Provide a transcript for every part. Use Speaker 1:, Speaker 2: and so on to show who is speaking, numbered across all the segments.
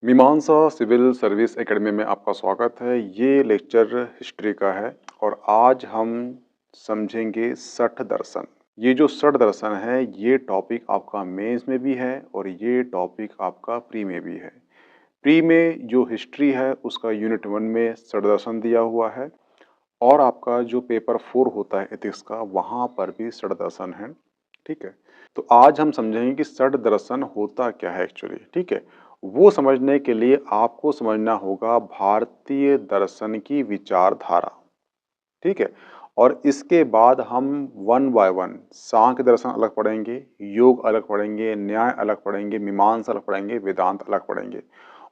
Speaker 1: मीमांसा civil service academy में आपका स्वागत है। ये लेक्चर हिस्ट्री का है और आज हम समझेंगे सठ दर्शन। ये जो सठ दर्शन है ये टॉपिक आपका मेंस में भी है और ये टॉपिक आपका प्री में भी है। प्री में जो हिस्ट्री है उसका यूनिट 1 में सठ दर्शन दिया हुआ है और आपका जो पेपर 4 होता है एथिक्स का वहाँ पर भी सठ दर्शन है। ठीक है, तो आज हम समझेंगे कि सठ दर्शन होता क्या है एक्चुअली। ठीक है, वो समझने के लिए आपको समझना होगा भारतीय दर्शन की विचारधारा। ठीक है, और इसके बाद हम वन बाय वन सांख्य दर्शन अलग पढ़ेंगे, योग अलग पढ़ेंगे, न्याय अलग पढ़ेंगे, मीमांसा अलग पढ़ेंगे, वेदांत अलग पढ़ेंगे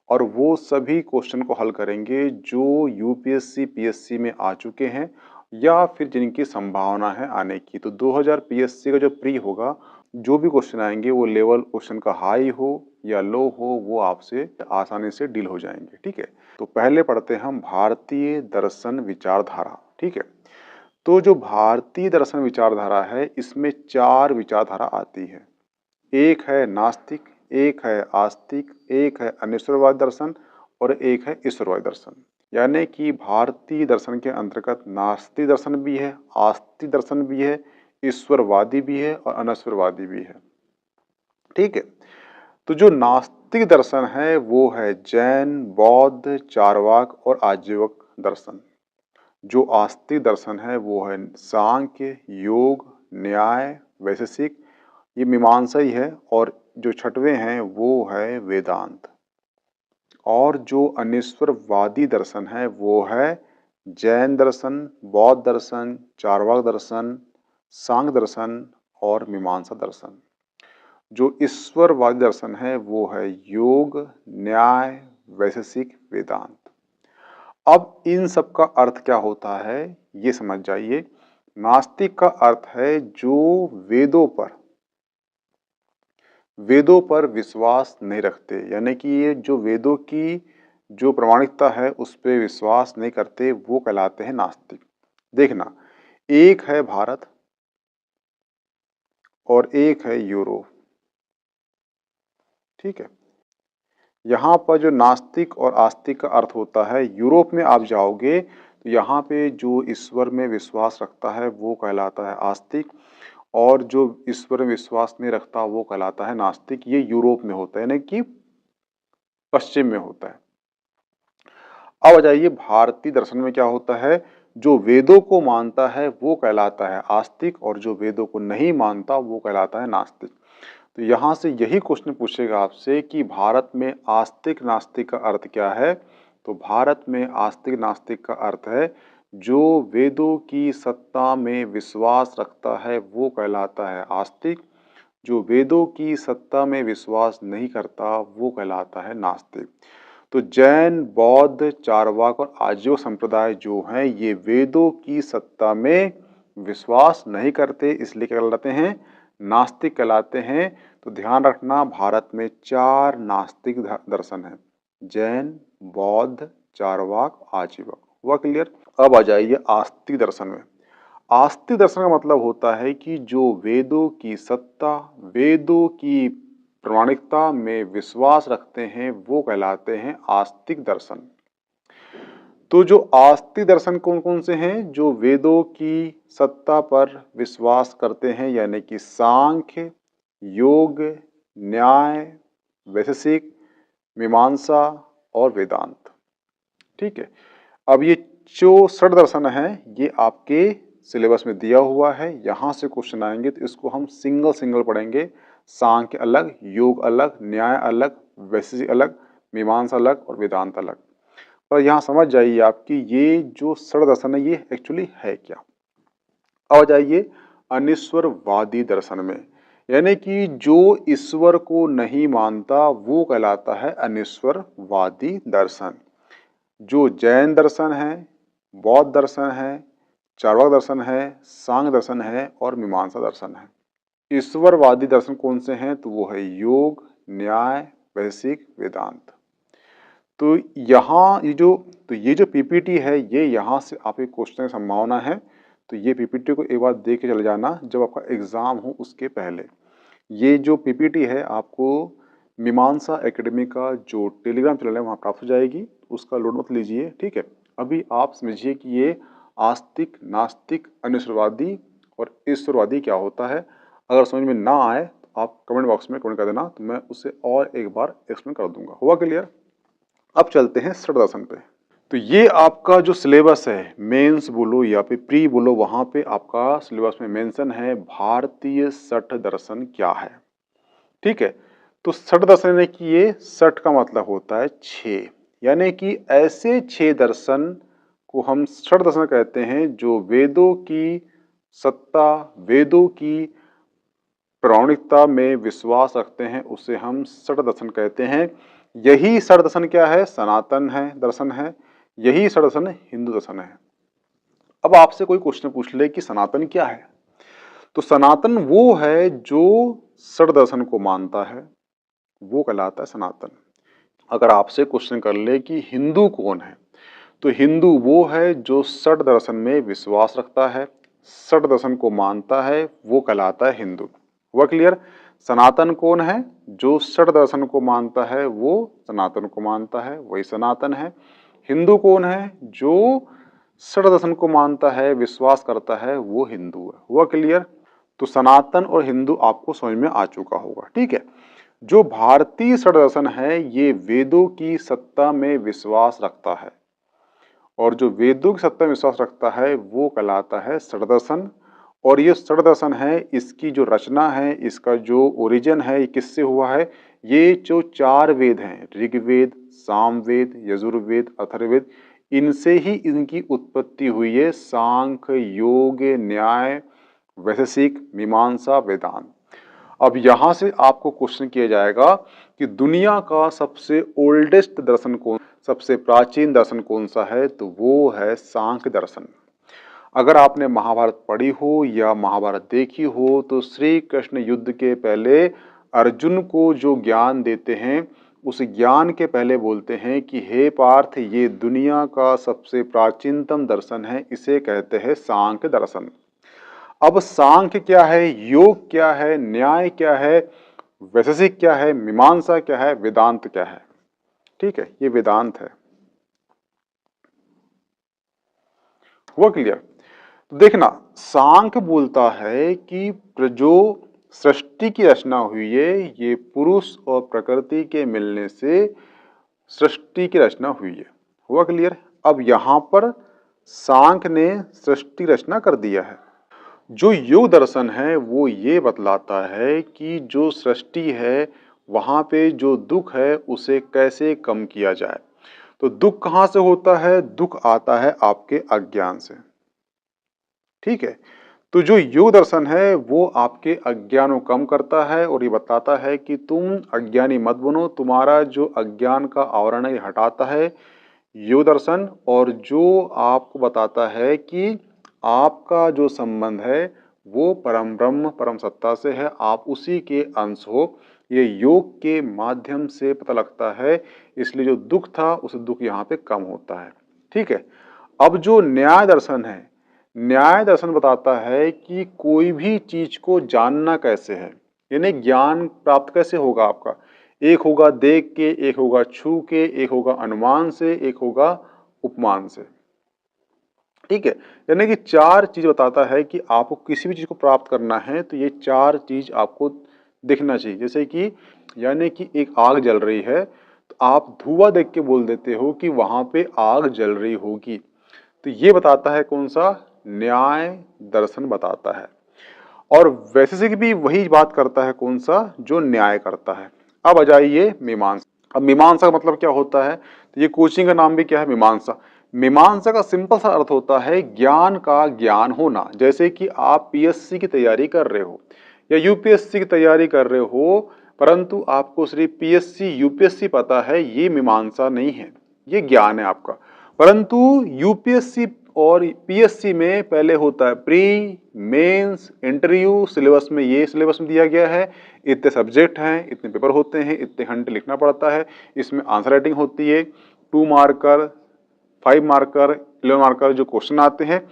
Speaker 1: और वो सभी क्वेश्चन को हल करेंगे जो यूपीएससी पीएससी में आ चुके हैं या फिर जिनकी संभावना है आने की। तो 2000 पीएससी का जो प्री होगा, जो भी क्वेश्चन आएंगे वो लेवल क्वेश्चन का हाई हो या लो हो वो आपसे आसानी से डील हो जाएंगे। ठीक है, तो पहले पढ़ते हैं हम भारतीय दर्शन विचारधारा। ठीक है, तो जो भारतीय दर्शन विचारधारा है इसमें 4 विचारधारा आती है। एक है नास्तिक, एक है आस्तिक, एक है अनिश्वरवादी दर्शन और एक है ईश्वरवादी दर्शन। यानी कि भारतीय दर्शन के अंतर्गत नास्तिक दर्शन भी है, आस्तिक दर्शन भी है, ईश्वरवादी भी है और अनश्वरवादी भी है। ठीक है, तो जो नास्तिक दर्शन है वो है जैन, बौद्ध, चारवाक और आजीवक दर्शन। जो आस्तिक दर्शन है वो है सांख्य, योग, न्याय, वैशेषिक, ये मीमांसा ही है और जो छठवें हैं वो है वेदांत। और जो अनिश्वरवादी दर्शन है वो है जैन दर्शन, बौद्ध दर्शन, चारवाक दर्शन, सांख्य दर्शन और मीमांसा दर्शन। जो ईश्वरवादी दर्शन है वो है योग, न्याय, वैशेषिक, वेदांत। अब इन सब का अर्थ क्या होता है ये समझ जाइए। नास्तिक का अर्थ है जो वेदों पर विश्वास नहीं रखते, यानी कि ये जो वेदों की जो प्रामाणिकता है उस पर विश्वास नहीं करते, वो कहलाते हैं नास्तिक। देखना, एक है भारत और एक है यूरोप। ठीक है, यहाँ पर जो नास्तिक और आस्तिक का अर्थ होता है, यूरोप में आप जाओगे तो यहाँ पे जो ईश्वर में विश्वास रखता है वो कहलाता है आस्तिक और जो ईश्वर में विश्वास नहीं रखता वो कहलाता है नास्तिक। ये यूरोप में होता है, यानी कि पश्चिम में होता है। अब आ जाइए भारतीय दर्शन में क्या होता है। जो वेदों को मानता है वो कहलाता है आस्तिक और जो वेदों को नहीं मानता वो कहलाता है नास्तिक। तो यहाँ से यही क्वेश्चन पूछेगा आपसे कि भारत में आस्तिक नास्तिक का अर्थ क्या है। तो भारत में आस्तिक नास्तिक का अर्थ है जो वेदों की सत्ता में विश्वास रखता है वो कहलाता है आस्तिक, जो वेदों की सत्ता में विश्वास नहीं करता वो कहलाता है नास्तिक। तो जैन, बौद्ध, चारवाक और आजीव संप्रदाय जो हैं ये वेदों की सत्ता में विश्वास नहीं करते, इसलिए क्या कहलाते हैं, नास्तिक कहलाते हैं। तो ध्यान रखना भारत में 4 नास्तिक दर्शन हैं, जैन, बौद्ध, चारवाक, आजीवक। हुआ क्लियर। अब आ जाइए आस्तिक दर्शन में। आस्तिक दर्शन का मतलब होता है कि जो वेदों की सत्ता, वेदों की प्रामाणिकता में विश्वास रखते हैं वो कहलाते हैं आस्तिक दर्शन। तो जो आस्तिक दर्शन कौन कौन से हैं, जो वेदों की सत्ता पर विश्वास करते हैं, यानी कि सांख्य, योग, न्याय, वैशेषिक, मीमांसा और वेदांत। ठीक है, अब ये जो षड दर्शन है ये आपके सिलेबस में दिया हुआ है, यहाँ से क्वेश्चन आएंगे तो इसको हम सिंगल सिंगल पढ़ेंगे। सांख्य अलग, योग अलग, न्याय अलग, वैशेषिक अलग, मीमांसा अलग और वेदांत अलग। पर यहाँ समझ जाइए आपकी ये जो षड दर्शन है ये एक्चुअली है क्या। अब जाइए अनिश्वरवादी दर्शन में, यानी कि जो ईश्वर को नहीं मानता वो कहलाता है अनिश्वरवादी दर्शन। जो जैन दर्शन है, बौद्ध दर्शन है, चार्वाक दर्शन है, सांख्य दर्शन है और मीमांसा दर्शन है। ईश्वरवादी दर्शन कौन से हैं, तो वो है योग, न्याय, वैशेषिक, वेदांत। तो यहाँ ये जो पीपीटी है ये यहाँ से आपके क्वेश्चन की संभावना है। तो ये पीपीटी को एक बार देख के चले जाना जब आपका एग्जाम हो उसके पहले। ये जो पीपीटी है आपको मीमांसा एकेडमी का जो टेलीग्राम चैनल है वहाँ प्राप्त हो जाएगी, उसका लोड मत लीजिए, ठीक है। अभी आप समझिए कि ये आस्तिक, नास्तिक, अनिश्वरवादी और ईश्वरवादी क्या होता है। अगर समझ में ना आए तो आप कमेंट बॉक्स में कमेंट कर देना, तो मैं उसे और एक बार एक्सप्लेन कर दूंगा। हुआ क्लियर? अब चलते हैं षट दर्शन पे। तो ये आपका जो सिलेबस है, मेंस बोलो या फिर प्री बोलो, वहाँ पे आपका सिलेबस में मेंशन है भारतीय षट दर्शन क्या है, ठीक है। तो षट दर्शन यानी कि ये षट का मतलब होता है 6, यानी कि ऐसे 6 दर्शन को हम षट दर्शन कहते हैं जो वेदों की सत्ता, वेदों की पौराणिकता में विश्वास रखते हैं, उसे हम षट दर्शन कहते हैं। यही षट दर्शन क्या है? सनातन है, दर्शन है। यही षट दर्शन हिंदू दर्शन है। अब आपसे कोई क्वेश्चन पूछ ले कि सनातन क्या है, तो सनातन वो है जो षट दर्शन को मानता है, वो कहलाता है सनातन। अगर आपसे क्वेश्चन कर ले कि हिंदू कौन है, तो हिंदू वो है जो षट दर्शन में विश्वास रखता है, षट दर्शन को मानता है, वो कहलाता है हिंदू। हुआ क्लियर? सनातन कौन है? जो षट दर्शन को मानता है वो सनातन को मानता है, वही सनातन है। हिंदू कौन है? जो षट दर्शन को मानता है, विश्वास करता है, वो हिंदू है। हुआ क्लियर? तो सनातन और हिंदू आपको समझ में आ चुका होगा, ठीक है। जो भारतीय षट दर्शन है ये वेदों की सत्ता में विश्वास रखता है, और जो वेदों की सत्ता में विश्वास रखता है वो कहलाता है षट दर्शन। और ये षट दर्शन है, इसकी जो रचना है, इसका जो ओरिजिन है, ये किससे हुआ है? ये जो 4 वेद हैं, ऋग्वेद, सामवेद, यजुर्वेद, अथर्ववेद, इनसे ही इनकी उत्पत्ति हुई है। सांख्य, योग, न्याय, वैशेषिक, मीमांसा, वेदांत। अब यहाँ से आपको क्वेश्चन किया जाएगा कि दुनिया का सबसे ओल्डेस्ट दर्शन कौन, सबसे प्राचीन दर्शन कौन सा है, तो वो है सांख्य दर्शन। अगर आपने महाभारत पढ़ी हो या महाभारत देखी हो, तो श्री कृष्ण युद्ध के पहले अर्जुन को जो ज्ञान देते हैं, उस ज्ञान के पहले बोलते हैं कि हे पार्थ, ये दुनिया का सबसे प्राचीनतम दर्शन है, इसे कहते हैं सांख्य दर्शन। अब सांख्य क्या है, योग क्या है, न्याय क्या है, वैशेषिक क्या है, मीमांसा क्या है, वेदांत क्या है, ठीक है, ये वेदांत है। हुआ क्लियर? तो देखना, सांख्य बोलता है कि जो सृष्टि की रचना हुई है, ये पुरुष और प्रकृति के मिलने से सृष्टि की रचना हुई है। हुआ क्लियर? अब यहां पर सांख्य ने सृष्टि रचना कर दिया है। जो योग दर्शन है वो ये बतलाता है कि जो सृष्टि है वहाँ पे जो दुख है उसे कैसे कम किया जाए। तो दुख कहाँ से होता है? दुख आता है आपके अज्ञान से, ठीक है। तो जो योग दर्शन है वो आपके अज्ञान को कम करता है और ये बताता है कि तुम अज्ञानी मत बनो, तुम्हारा जो अज्ञान का आवरण है ये हटाता है योग दर्शन। और जो आपको बताता है कि आपका जो संबंध है वो परम ब्रह्म, परम सत्ता से है, आप उसी के अंश हो, ये योग के माध्यम से पता लगता है। इसलिए जो दुख था उस दुख यहाँ पे कम होता है, ठीक है। अब जो न्याय दर्शन है, न्याय दर्शन बताता है कि कोई भी चीज को जानना कैसे है, यानी ज्ञान प्राप्त कैसे होगा आपका। एक होगा देख के, एक होगा छू के, एक होगा अनुमान से, एक होगा उपमान से, ठीक है। यानी कि 4 चीज बताता है कि आपको किसी भी चीज को प्राप्त करना है तो ये 4 चीज आपको दिखना चाहिए। जैसे कि यानी कि एक आग जल रही है तो आप धुआं देख के बोल देते हो कि वहां पे आग जल रही होगी। तो ये बताता है कौन सा? न्याय दर्शन बताता है। और वैशेषिक भी वही बात करता है, कौन सा? जो न्याय करता है। अब आ जाइए मीमांसा। अब मीमांसा का मतलब क्या होता है? तो ये कोचिंग का नाम भी क्या है? मीमांसा। मीमांसा का सिंपल सा अर्थ होता है ज्ञान का ज्ञान होना। जैसे कि आप पीएससी की तैयारी कर रहे हो या यूपीएससी की तैयारी कर रहे हो, परंतु आपको सिर्फ पीएससी यूपीएससी पता है, ये मीमांसा नहीं है, ये ज्ञान है आपका। परंतु यूपीएससी और पीएससी में पहले होता है प्री, मेंस, इंटरव्यू। सिलेबस में ये सिलेबस में दिया गया है, इतने सब्जेक्ट हैं, इतने पेपर होते हैं, इतने घंटे लिखना पड़ता है, इसमें आंसर राइटिंग होती है, 2 मार्कर, 5 मार्कर, 11 मार्कर जो क्वेश्चन आते हैं,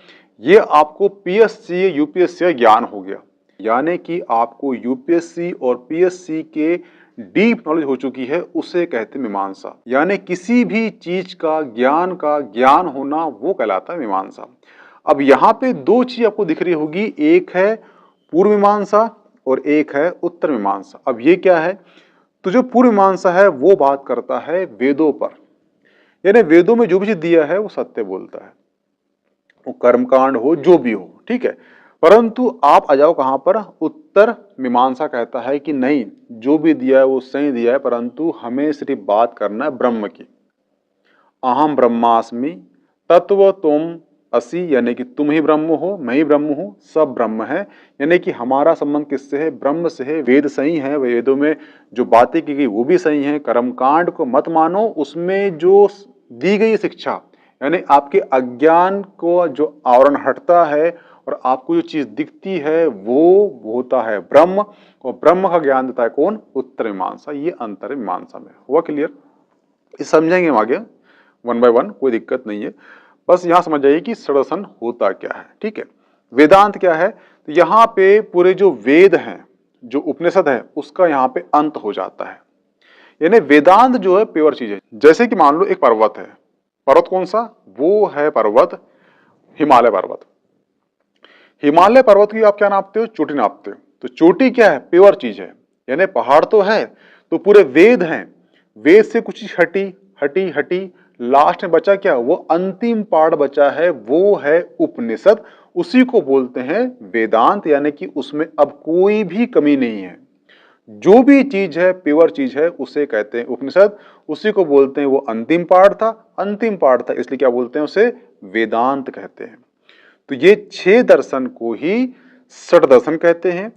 Speaker 1: ये आपको पीएससी यूपीएससी का ज्ञान हो गया। यानी कि आपको यूपीएससी और पीएससी के डीप नॉलेज हो चुकी है उसे कहते हैं मीमांसा। यानी किसी भी चीज का ज्ञान होना वो कहलाता है मीमांसा। अब यहाँ पे दो चीज आपको दिख रही होगी, एक है पूर्व मीमांसा और एक है उत्तर मीमांसा। अब ये क्या है? तो जो पूर्व मीमांसा है वो बात करता है वेदों पर, यानी वेदों में जो भी चीज दिया है वो सत्य बोलता है, वो कर्मकांड हो जो भी हो, ठीक है। परंतु आप आ जाओ कहां पर? उत्तर मीमांसा कहता है कि नहीं, जो भी दिया है वो सही दिया है, परंतु हमें सिर्फ बात करना है ब्रह्म की। अहम ब्रह्मास्मि तत्व तुम असी, यानी कि तुम ही ब्रह्म हो, मैं ही ब्रह्म हूं, सब ब्रह्म है। यानी कि हमारा संबंध किससे है? ब्रह्म से है। वेद सही है, वेदों में जो बातें की गई वो भी सही है। कर्मकांड को मत मानो, उसमें जो दी गई शिक्षा, यानी आपके अज्ञान को जो आवरण हटता है और आपको जो चीज दिखती है वो होता है ब्रह्म, और ब्रह्म का ज्ञान देता है कौन? उत्तर मीमांसा। ये अंतर मीमांसा में हुआ क्लियर? इस समझेंगे हम आगे वन बाय वन, कोई दिक्कत नहीं है। बस यहां समझ जाइए कि षडदर्शन होता क्या है, ठीक है। वेदांत क्या है? तो यहाँ पे पूरे जो वेद हैं, जो उपनिषद है, उसका यहाँ पे अंत हो जाता है। यानी वेदांत जो है प्योर चीज है। जैसे कि मान लो एक पर्वत है, पर्वत कौन सा? वो है पर्वत हिमालय पर्वत। हिमालय पर्वत की आप क्या नापते हो? चोटी नापते हो। तो चोटी क्या है? प्योर चीज है। यानी पहाड़ तो है, तो पूरे वेद हैं, वेद से कुछ चीज हटी हटी हटी, लास्ट में बचा क्या? वो अंतिम पार्ट बचा है, वो है उपनिषद। उसी को बोलते हैं वेदांत, यानी कि उसमें अब कोई भी कमी नहीं है। जो भी चीज है प्योर चीज है उसे कहते हैं उपनिषद। उसी को बोलते हैं, वो अंतिम पार्ट था, अंतिम पार्ट था, इसलिए क्या बोलते हैं? उसे वेदांत कहते हैं। तो ये 6 दर्शन को ही षट दर्शन कहते हैं।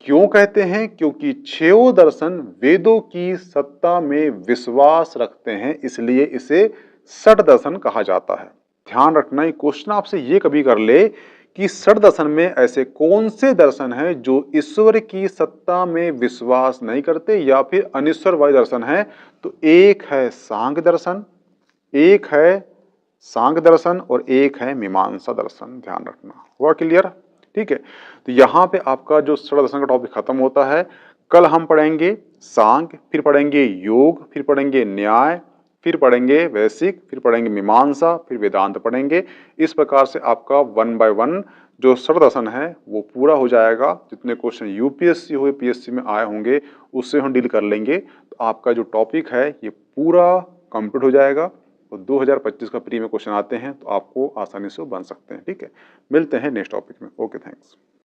Speaker 1: क्यों कहते हैं? क्योंकि 6 दर्शन वेदों की सत्ता में विश्वास रखते हैं, इसलिए इसे षट दर्शन कहा जाता है। ध्यान रखना, ये क्वेश्चन आपसे ये कभी कर ले कि षट दर्शन में ऐसे कौन से दर्शन हैं जो ईश्वर की सत्ता में विश्वास नहीं करते या फिर अनिश्वरवादी दर्शन है? तो एक है सांख्य दर्शन, एक है सांख्य दर्शन और एक है मीमांसा दर्शन। ध्यान रखना, हुआ क्लियर? ठीक है। तो यहाँ पे आपका जो षट दर्शन का टॉपिक खत्म होता है। कल हम पढ़ेंगे सांख्य, फिर पढ़ेंगे योग, फिर पढ़ेंगे न्याय, फिर पढ़ेंगे वैशिक, फिर पढ़ेंगे मीमांसा, फिर वेदांत पढ़ेंगे। इस प्रकार से आपका वन बाय वन जो षट दर्शन है वो पूरा हो जाएगा। जितने क्वेश्चन यूपीएससी हुए पीएससी में आए होंगे उससे हम डील कर लेंगे। तो आपका जो टॉपिक है ये पूरा कंप्लीट हो जाएगा। तो 2025 का प्री में क्वेश्चन आते हैं तो आपको आसानी से बन सकते हैं। ठीक है, मिलते हैं नेक्स्ट टॉपिक में। Okay, thanks.